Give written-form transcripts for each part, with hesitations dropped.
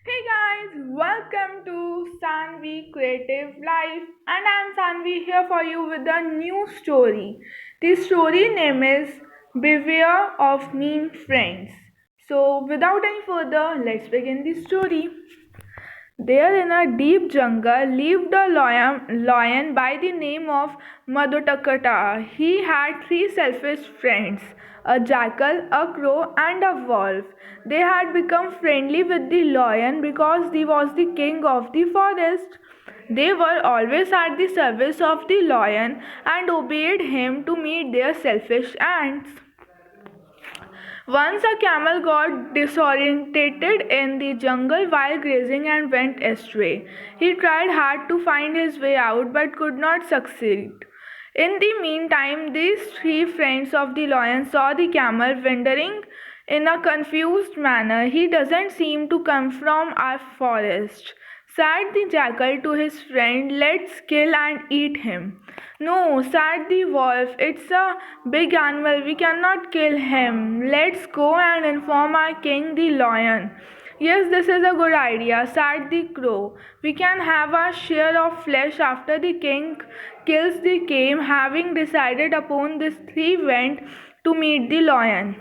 Hey guys, welcome to Sanvi Creative Life, and I'm Sanvi here for you with a new story. The story name is Beware of Mean Friends. So, without any further, let's begin the story. There in a deep jungle lived a lion by the name of Madhutakata. He had three selfish friends, a jackal, a crow, and a wolf. They had become friendly with the lion because he was the king of the forest. They were always at the service of the lion and obeyed him to meet their selfish ends. Once a camel got disorientated in the jungle while grazing and went astray. He tried hard to find his way out but could not succeed. In the meantime, these three friends of the lion saw the camel wandering in a confused manner. He doesn't seem to come from our forest. Said the jackal to his friend, let's kill and eat him. No, said the wolf, it's a big animal, we cannot kill him. Let's go and inform our king, the lion. Yes, this is a good idea, said the crow. We can have our share of flesh after the king kills the game. Having decided upon this, three went to meet the lion.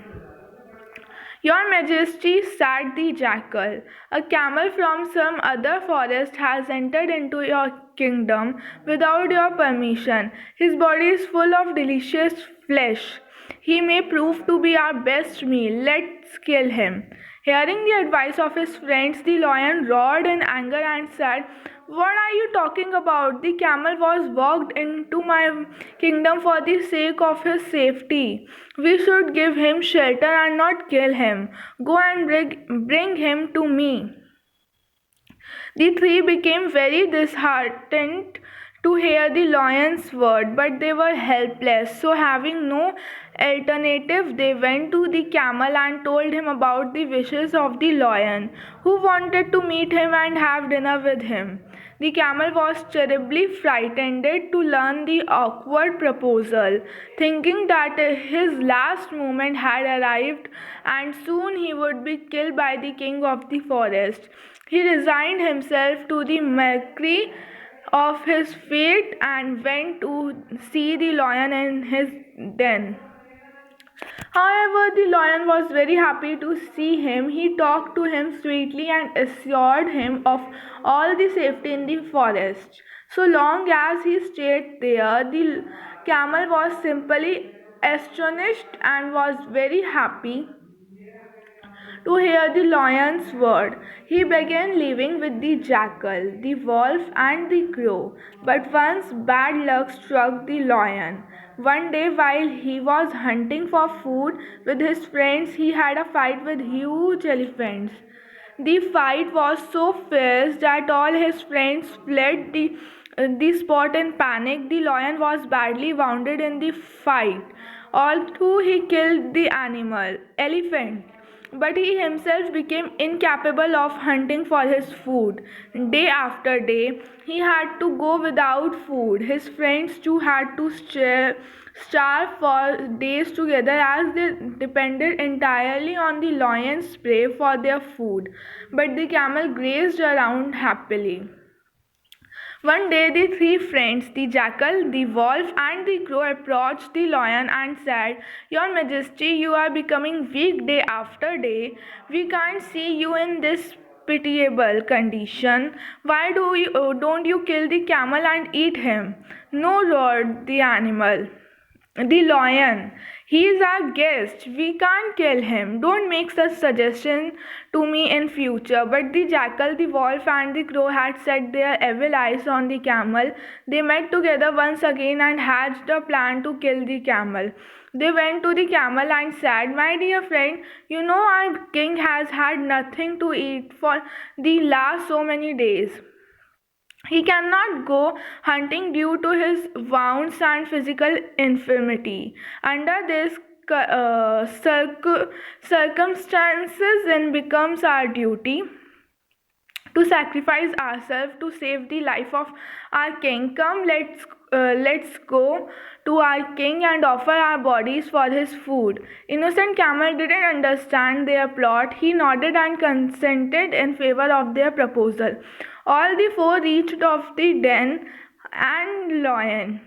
Your Majesty, said the jackal, a camel from some other forest has entered into your kingdom without your permission. His body is full of delicious flesh. He may prove to be our best meal. Let's kill him. Hearing the advice of his friends, the lion roared in anger and said, what are you talking about? The camel was walked into my kingdom for the sake of his safety. We should give him shelter and not kill him. Go and bring him to me. The three became very disheartened to hear the lion's word, but they were helpless. So, having no alternative, they went to the camel and told him about the wishes of the lion, who wanted to meet him and have dinner with him. The camel was terribly frightened to learn the awkward proposal, thinking that his last moment had arrived and soon he would be killed by the king of the forest. He resigned himself to the mercy of his fate and went to see the lion in his den. However, the lion was very happy to see him. He talked to him sweetly and assured him of all the safety in the forest. So long as he stayed there, the camel was simply astonished and was very happy to hear the lion's word. He began living with the jackal, the wolf, and the crow. But once bad luck struck the lion. One day, while he was hunting for food with his friends, he had a fight with huge elephants. The fight was so fierce that all his friends fled the spot in panic. The lion was badly wounded in the fight. Although he killed the elephant, but he himself became incapable of hunting for his food. Day after day, he had to go without food. His friends too had to starve for days together as they depended entirely on the lion's prey for their food. But the camel grazed around happily. One day, the three friends, the jackal, the wolf, and the crow, approached the lion and said, your Majesty, you are becoming weak day after day. We can't see you in this pitiable condition. Why don't you kill the camel and eat him? No, roared the animal. The lion. He is our guest. We can't kill him. Don't make such suggestion to me in future. But the jackal, the wolf, and the crow had set their evil eyes on the camel. They met together once again and hatched a plan to kill the camel. They went to the camel and said, my dear friend, you know our king has had nothing to eat for the last so many days. He cannot go hunting due to his wounds and physical infirmity. Under this circumstances, it becomes our duty to sacrifice ourselves to save the life of our king. Come, let's let's go to our king and offer our bodies for his food. Innocent camel didn't understand their plot. He nodded and consented in favor of their proposal. All the four reached of the den and lion.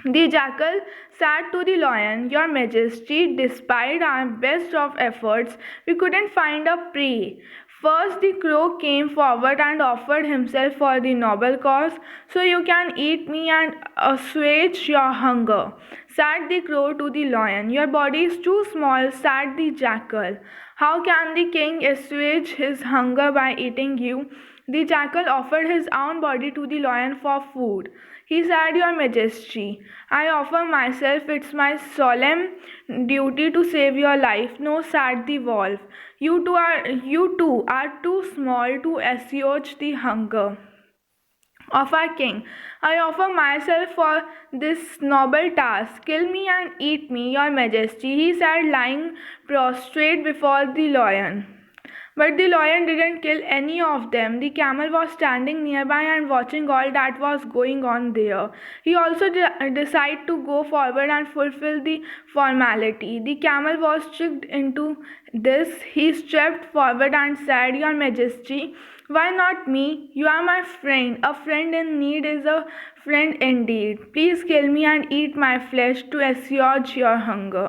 The jackal said to the lion, "Your Majesty, despite our best of efforts, we couldn't find a prey. First, the crow came forward and offered himself for the noble cause, so you can eat me and assuage your hunger," said the crow to the lion. "Your body is too small," said the jackal. "How can the king assuage his hunger by eating you?" The jackal offered his own body to the lion for food. He said, "Your Majesty, I offer myself. It's my solemn duty to save your life." "No," said the wolf. You two are too small to assuage the hunger of our king. I offer myself for this noble task. Kill me and eat me, Your Majesty," he said, lying prostrate before the lion. But the lion didn't kill any of them. The camel was standing nearby and watching all that was going on there. He also decided to go forward and fulfill the formality. The camel was tricked into this. He stepped forward and said, "Your Majesty, why not me? You are my friend. A friend in need is a friend indeed. Please kill me and eat my flesh to assuage your hunger."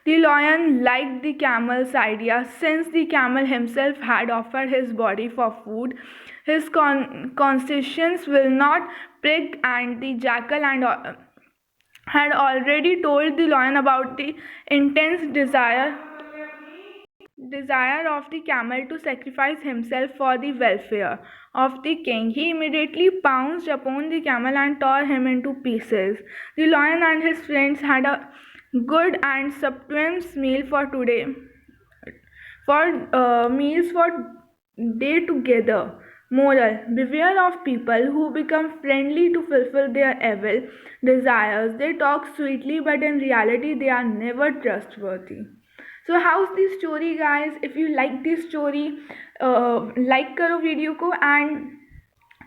The lion liked the camel's idea. Since the camel himself had offered his body for food, his conscience will not prick, and the jackal had already told the lion about the intense desire of the camel to sacrifice himself for the welfare of the king. He immediately pounced upon the camel and tore him into pieces. The lion and his friends had a good and sumptuous meal for today, for meals for day together. Moral: beware of people who become friendly to fulfill their evil desires. They talk sweetly, but in reality, they are never trustworthy. So how's the story, guys? If you like this story, like करो video को and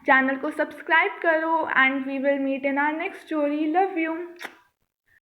channel को subscribe करो, and we will meet in our next story. Love you.